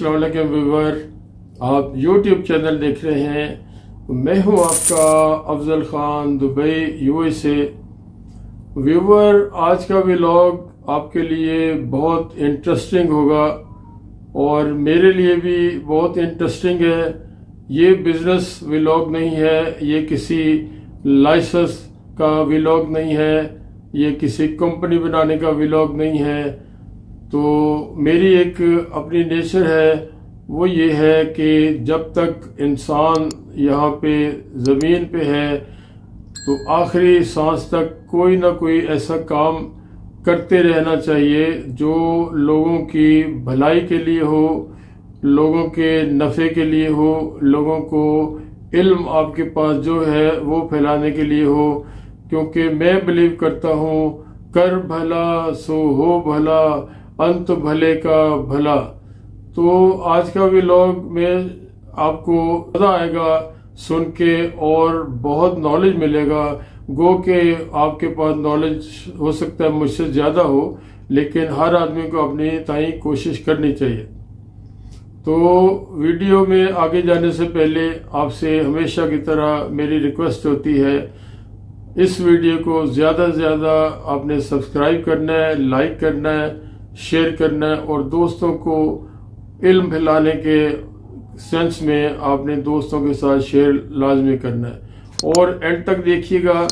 अस्सलाम वालेकुम व्यूवर, आप YouTube चैनल देख रहे हैं। मैं हूं आपका Afzal Khan, Dubai USA। Viewer, आज का व्लॉग आपके लिए बहुत इंटरेस्टिंग होगा और मेरे लिए भी बहुत इंटरेस्टिंग है। ये बिजनेस व्लॉग नहीं है, ये किसी लाइसेंस का व्लॉग नहीं है, ये किसी कंपनी बनाने का व्लॉग नहीं है। तो मेरी एक अपनी नेचर है, वो ये है कि जब तक इंसान यहाँ पे ज़मीन पे है तो आखिरी सांस तक कोई ना कोई ऐसा काम करते रहना चाहिए जो लोगों की भलाई के लिए हो, लोगों के नफ़े के लिए हो, लोगों को इल्म आपके पास जो है वो फैलाने के लिए हो। क्योंकि मैं बिलीव करता हूँ, कर भला सो हो भला, अंत भले का भला। तो आज का व्लॉग में आपको मजा आएगा सुन के और बहुत नॉलेज मिलेगा। गो के आपके पास नॉलेज हो सकता है मुझसे ज्यादा हो, लेकिन हर आदमी को अपनी ताई कोशिश करनी चाहिए। तो वीडियो में आगे जाने से पहले आपसे हमेशा की तरह मेरी रिक्वेस्ट होती है, इस वीडियो को ज्यादा से ज्यादा आपने सब्सक्राइब करना है, लाइक करना है, शेयर करना है और दोस्तों को इल्म फैलाने के सेंस में आपने दोस्तों के साथ शेयर लाजमी करना है। और एंड तक देखिएगा,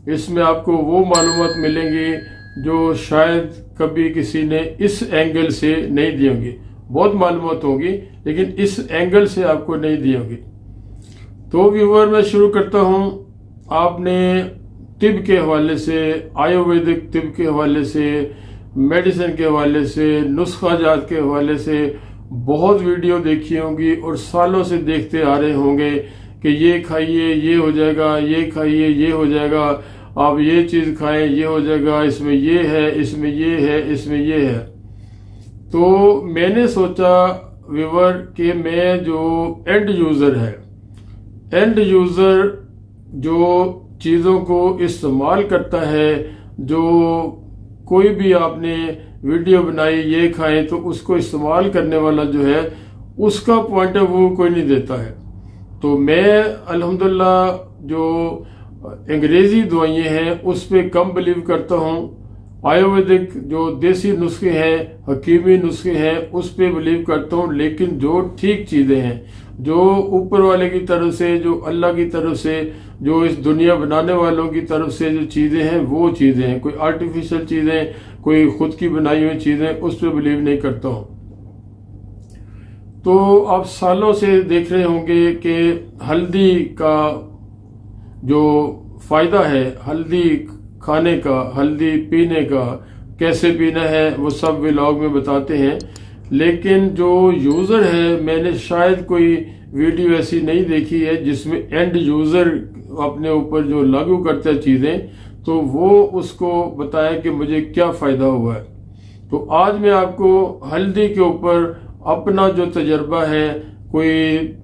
इसमें आपको वो मालूमात मिलेंगी जो शायद कभी किसी ने इस एंगल से नहीं दी होंगी। बहुत मालूमात होगी लेकिन इस एंगल से आपको नहीं दी होंगी। तो व्यूवर, मैं शुरू करता हूं। आपने तिब के हवाले से, आयुर्वेदिक तिब के हवाले से, मेडिसिन के हवाले से, नुस्खा जात के हवाले से बहुत वीडियो देखी होंगी और सालों से देखते आ रहे होंगे कि ये खाइए ये हो जाएगा, ये खाइए ये हो जाएगा, आप ये चीज खाएं ये हो जाएगा, इसमें ये है, इसमें ये है, इसमें ये है। तो मैंने सोचा व्यूवर कि मैं जो एंड यूजर है, एंड यूजर जो चीजों को इस्तेमाल करता है, जो कोई भी आपने वीडियो बनाई ये खाएं, तो उसको इस्तेमाल करने वाला जो है उसका पॉइंट ऑफ व्यू कोई नहीं देता है। तो मैं अल्हम्दुलिल्लाह जो अंग्रेजी दवाइयां हैं उस पर कम बिलीव करता हूँ। आयुर्वेदिक जो देसी नुस्खे हैं, हकीमी नुस्खे हैं, उस पर बिलीव करता हूँ। लेकिन जो ठीक चीजें हैं, जो ऊपर वाले की तरफ से, जो अल्लाह की तरफ से, जो इस दुनिया बनाने वालों की तरफ से जो चीजें हैं वो चीजें हैं। कोई आर्टिफिशियल चीजें, कोई खुद की बनाई हुई चीजें, उस पर बिलीव नहीं करता हूँ। तो आप सालों से देख रहे होंगे कि हल्दी का जो फायदा है, हल्दी खाने का, हल्दी पीने का, कैसे पीना है, वो सब व्लॉग में बताते हैं। लेकिन जो यूजर है, मैंने शायद कोई वीडियो ऐसी नहीं देखी है जिसमें एंड यूजर अपने ऊपर जो लागू करता है चीजें, तो वो उसको बताया कि मुझे क्या फायदा हुआ है। तो आज मैं आपको हल्दी के ऊपर अपना जो तजर्बा है, कोई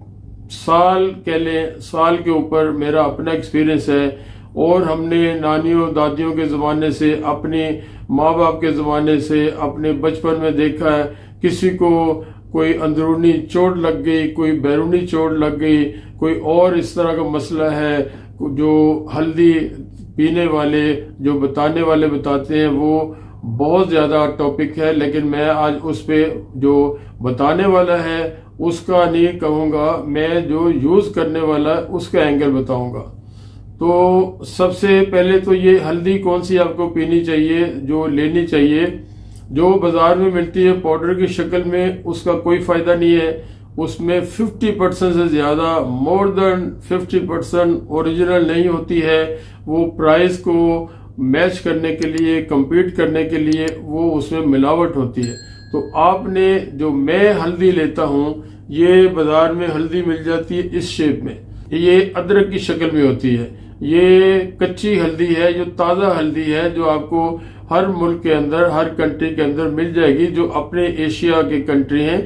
साल कह लें, साल के ऊपर मेरा अपना एक्सपीरियंस है। और हमने नानियों दादियों के जमाने से, अपने माँ बाप के जमाने से, अपने बचपन में देखा है, किसी को कोई अंदरूनी चोट लग गई, कोई बैरूनी चोट लग गई, कोई और इस तरह का मसला है, जो हल्दी पीने वाले, जो बताने वाले बताते हैं, वो बहुत ज्यादा टॉपिक है। लेकिन मैं आज उस पे जो बताने वाला है उसका नहीं कहूंगा, मैं जो यूज करने वाला है उसका एंगल बताऊंगा। तो सबसे पहले तो ये हल्दी कौन सी आपको पीनी चाहिए, जो लेनी चाहिए, जो बाजार में मिलती है पाउडर की शक्ल में, उसका कोई फायदा नहीं है। उसमें 50% से ज्यादा, मोर देन 50% ओरिजिनल नहीं होती है। वो प्राइस को मैच करने के लिए, compete करने के लिए वो उसमें मिलावट होती है। तो आपने, जो मैं हल्दी लेता हूँ, ये बाजार में हल्दी मिल जाती है इस शेप में, ये अदरक की शक्ल में होती है। ये कच्ची हल्दी है, जो ताजा हल्दी है, जो आपको हर मुल्क के अंदर, हर कंट्री के अंदर मिल जाएगी, जो अपने एशिया के कंट्री हैं।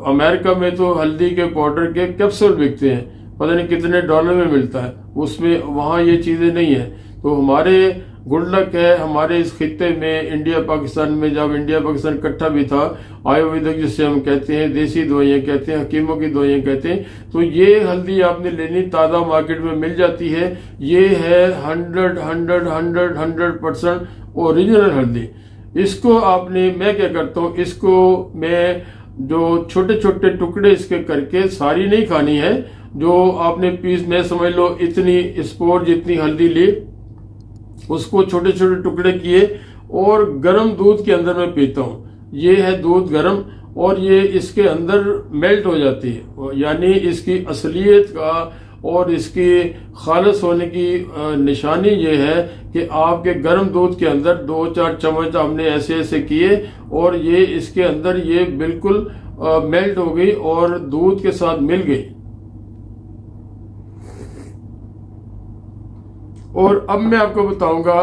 अमेरिका में तो हल्दी के पाउडर के कैप्सूल बिकते हैं, पता नहीं कितने डॉलर में मिलता है, उसमें वहां ये चीजें नहीं है। तो हमारे गुड लक है हमारे इस खित्ते में, इंडिया पाकिस्तान में, जब इंडिया पाकिस्तान इकट्ठा भी था, आयुर्वेदिक जिसे हम कहते हैं, देसी दवाइयां कहते हैं, हकीमों की दवाइयां कहते हैं, तो ये हल्दी आपने लेनी, ताज़ा मार्केट में मिल जाती है। ये है 100% ओरिजिनल हल्दी। इसको आपने, मैं क्या करता हूँ, इसको मैं जो छोटे छोटे टुकड़े इसके करके, सारी नहीं खानी है, जो आपने पीस में समझ लो इतनी स्पोर जितनी हल्दी ली, उसको छोटे छोटे टुकड़े किए और गर्म दूध के अंदर मैं पीता हूँ। ये है दूध गर्म और ये इसके अंदर मेल्ट हो जाती है, यानी इसकी असलियत का और इसकी खालस होने की निशानी ये है कि आपके गर्म दूध के अंदर 2-4 चम्मच आपने ऐसे ऐसे किए और ये इसके अंदर ये बिल्कुल मेल्ट हो गई और दूध के साथ मिल गई। और अब मैं आपको बताऊंगा,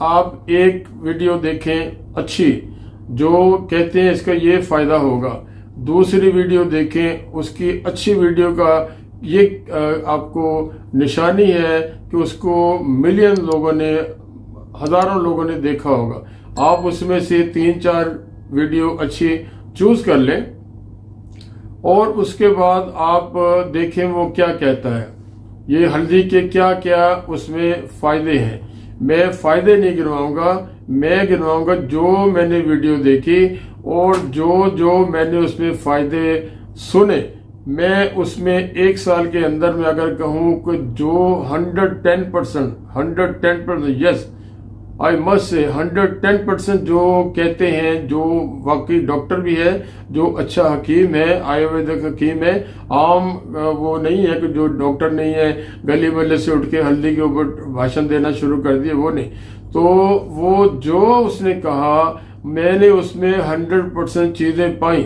आप एक वीडियो देखें अच्छी, जो कहते हैं इसका ये फायदा होगा, दूसरी वीडियो देखें उसकी अच्छी वीडियो का ये आपको निशानी है कि उसको मिलियन लोगों ने, हजारों लोगों ने देखा होगा। आप उसमें से 3-4 वीडियो अच्छी चूज कर लें और उसके बाद आप देखें वो क्या कहता है, ये हल्दी के क्या क्या उसमें फायदे हैं। मैं फायदे नहीं गिनवाऊंगा, मैं गिनवाऊंगा जो मैंने वीडियो देखी और जो जो मैंने उसमें फायदे सुने। मैं उसमें 1 साल के अंदर में अगर कहूं कि जो 110% यस आई मस्ट से 110% जो कहते हैं, जो वाकई डॉक्टर भी है, जो अच्छा हकीम है, आयुर्वेदिक हकीम है, आम वो नहीं है कि जो डॉक्टर नहीं है, गली बल्ले से उठ के हल्दी के ऊपर भाषण देना शुरू कर दिए, वो नहीं। तो वो जो उसने कहा, मैंने उसमें 100% चीजें पाई,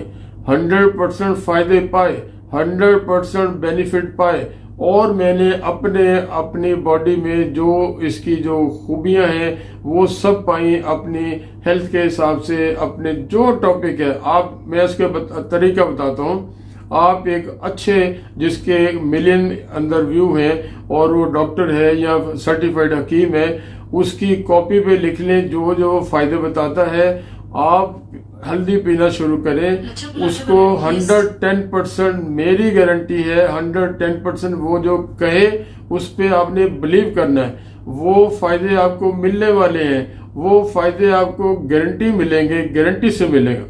100% फायदे पाए, 100% बेनिफिट पाए और मैंने अपनी बॉडी में जो इसकी जो खूबियां हैं वो सब पाई अपनी हेल्थ के हिसाब से। अपने जो टॉपिक है, आप, मैं इसके तरीका बताता हूँ। आप एक अच्छे, जिसके मिलियन अंदर व्यू हैं और वो डॉक्टर है या सर्टिफाइड हकीम है, उसकी कॉपी पे लिख लें जो जो फायदे बताता है। आप हल्दी पीना शुरू करें, उसको 110% मेरी गारंटी है, 110% वो जो कहे उस पे आपने बिलीव करना है। वो फायदे आपको मिलने वाले हैं, वो फायदे आपको गारंटी मिलेंगे, गारंटी से मिलेगा।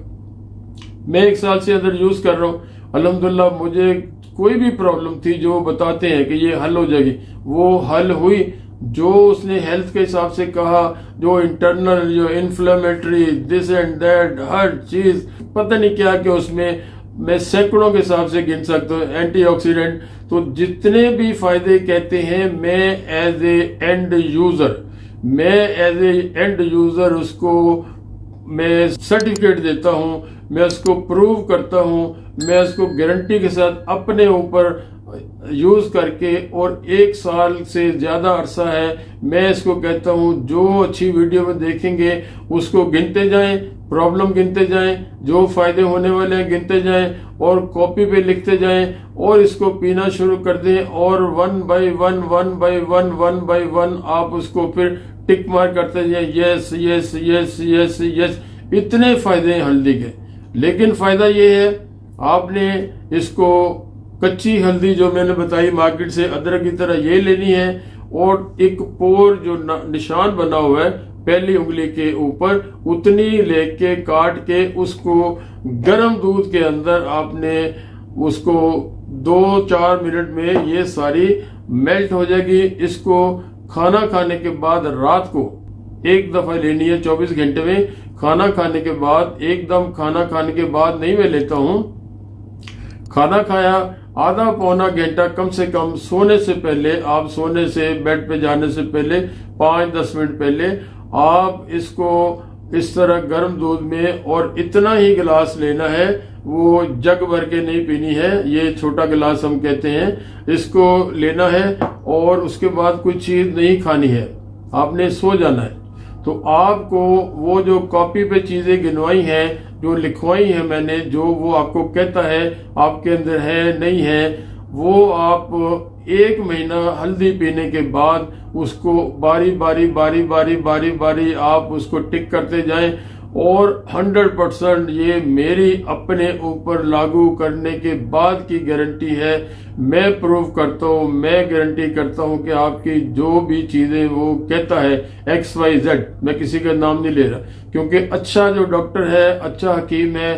मैं 1 साल से अंदर यूज कर रहा हूँ, अल्हम्दुलिल्लाह। मुझे कोई भी प्रॉब्लम थी जो बताते हैं कि ये हल हो जाएगी, वो हल हुई। जो उसने हेल्थ के हिसाब से कहा, जो इंटरनल, जो इन्फ्लेमेटरी, दिस एंड दैट, हर चीज पता नहीं क्या कि उसमें मैं सैकड़ों के हिसाब से गिन सकता हूँ, एंटीऑक्सीडेंट। तो जितने भी फायदे कहते हैं, मैं एज ए एंड यूजर उसको मैं सर्टिफिकेट देता हूँ, मैं उसको प्रूव करता हूँ, मैं उसको गारंटी के साथ अपने ऊपर यूज करके, और 1 साल से ज्यादा अरसा है, मैं इसको कहता हूं जो अच्छी वीडियो में देखेंगे उसको गिनते जाएं, प्रॉब्लम गिनते जाएं, जो फायदे होने वाले हैं गिनते जाएं और कॉपी पे लिखते जाएं और इसको पीना शुरू कर दें। और 1 बाय 1 आप उसको फिर टिक मार करते जाएं, yes yes yes yes yes. इतने फायदे हैं हल्दी के। लेकिन फायदा ये है, आपने इसको कच्ची हल्दी जो मैंने बताई मार्केट से अदरक की तरह ये लेनी है, और एक पोर जो निशान बना हुआ है पहली उंगली के ऊपर, उतनी लेके काट के उसको गर्म दूध के अंदर आपने उसको 2-4 मिनट में ये सारी मेल्ट हो जाएगी। इसको खाना खाने के बाद रात को 1 दफा लेनी है 24 घंटे में। खाना खाने के बाद, एकदम खाना खाने के बाद नहीं मैं लेता हूं, खाना खाया आधा पौना घंटा कम से कम सोने से पहले, आप सोने से बेड पे जाने से पहले 5-10 मिनट पहले आप इसको इस तरह गर्म दूध में, और इतना ही गिलास लेना है, वो जग भर के नहीं पीनी है, ये छोटा गिलास हम कहते हैं, इसको लेना है और उसके बाद कोई चीज नहीं खानी है, आपने सो जाना है। तो आपको वो जो कॉपी पे चीजें गिनवाई हैं, जो लिखवाई है मैंने, जो वो आपको कहता है आपके अंदर है नहीं है, वो आप 1 महीना हल्दी पीने के बाद उसको बारी बारी आप उसको टिक करते जाएं और 100% ये मेरी अपने ऊपर लागू करने के बाद की गारंटी है। मैं प्रूव करता हूँ, मैं गारंटी करता हूँ कि आपकी जो भी चीजें वो कहता है XYZ, मैं किसी का नाम नहीं ले रहा, क्योंकि अच्छा जो डॉक्टर है, अच्छा हकीम है,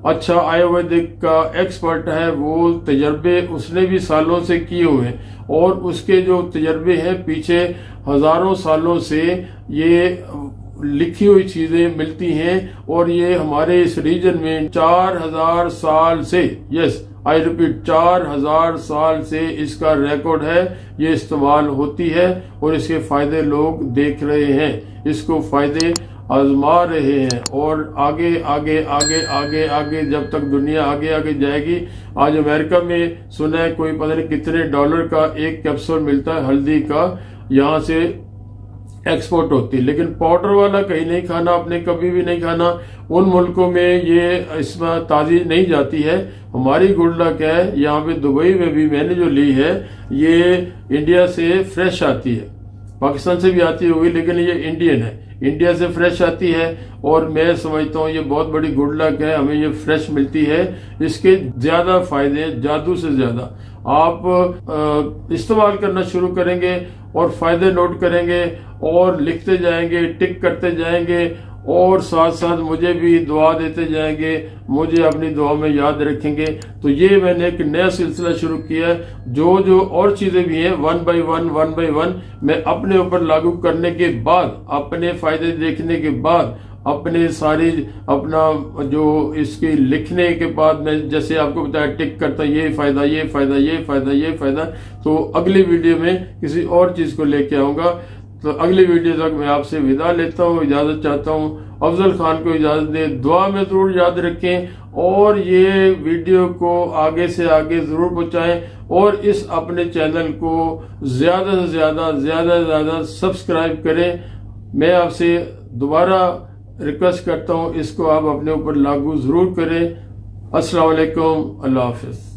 अच्छा आयुर्वेदिक का एक्सपर्ट है, वो तजर्बे उसने भी सालों से किए हुए हैं और उसके जो तजर्बे हैं पीछे हजारों सालों से ये लिखी हुई चीजें मिलती हैं और ये हमारे इस रीजन में 4000 साल से, यस आई रिपीट 4000 साल से इसका रिकॉर्ड है, ये इस्तेमाल होती है और इसके फायदे लोग देख रहे हैं, इसको फायदे आजमा रहे हैं और आगे आगे आगे आगे आगे जब तक दुनिया आगे आगे जाएगी। आज अमेरिका में सुना है कोई पता नहीं कितने $1 का एक कैप्सूल मिलता है हल्दी का, यहाँ से एक्सपोर्ट होती है, लेकिन पाउडर वाला कहीं नहीं खाना, आपने कभी भी नहीं खाना। उन मुल्कों में ये इसमें ताजी नहीं जाती है। हमारी गुड लक है, यहाँ पे दुबई में भी मैंने जो ली है ये इंडिया से फ्रेश आती है, पाकिस्तान से भी आती होगी लेकिन ये इंडियन है, इंडिया से फ्रेश आती है और मैं समझता हूँ ये बहुत बड़ी गुड लक है, हमें ये फ्रेश मिलती है। इसके ज्यादा फायदे, जादू से ज्यादा आप इस्तेमाल करना शुरू करेंगे और फायदे नोट करेंगे और लिखते जाएंगे, टिक करते जाएंगे और साथ साथ मुझे भी दुआ देते जाएंगे, मुझे अपनी दुआ में याद रखेंगे। तो ये मैंने एक नया सिलसिला शुरू किया है, जो और चीजें भी हैं 1 by 1 मैं अपने ऊपर लागू करने के बाद, अपने फायदे देखने के बाद, अपने सारी अपना जो इसके लिखने के बाद मैं जैसे आपको बताया टिक करता, ये फायदा ये फायदा ये फायदा ये फायदा। तो अगली वीडियो में किसी और चीज को लेके आऊंगा। तो अगली वीडियो तक मैं आपसे विदा लेता हूँ, इजाजत चाहता हूँ। अफजल खान को इजाजत दे, दुआ में जरूर याद रखें और ये वीडियो को आगे से आगे जरूर पहुंचाएं और इस अपने चैनल को ज्यादा से ज्यादा सब्सक्राइब करें। मैं आपसे दोबारा रिक्वेस्ट करता हूँ, इसको आप अपने ऊपर लागू जरूर करें। अस्सलाम वालेकुम, अल्लाह हाफिज।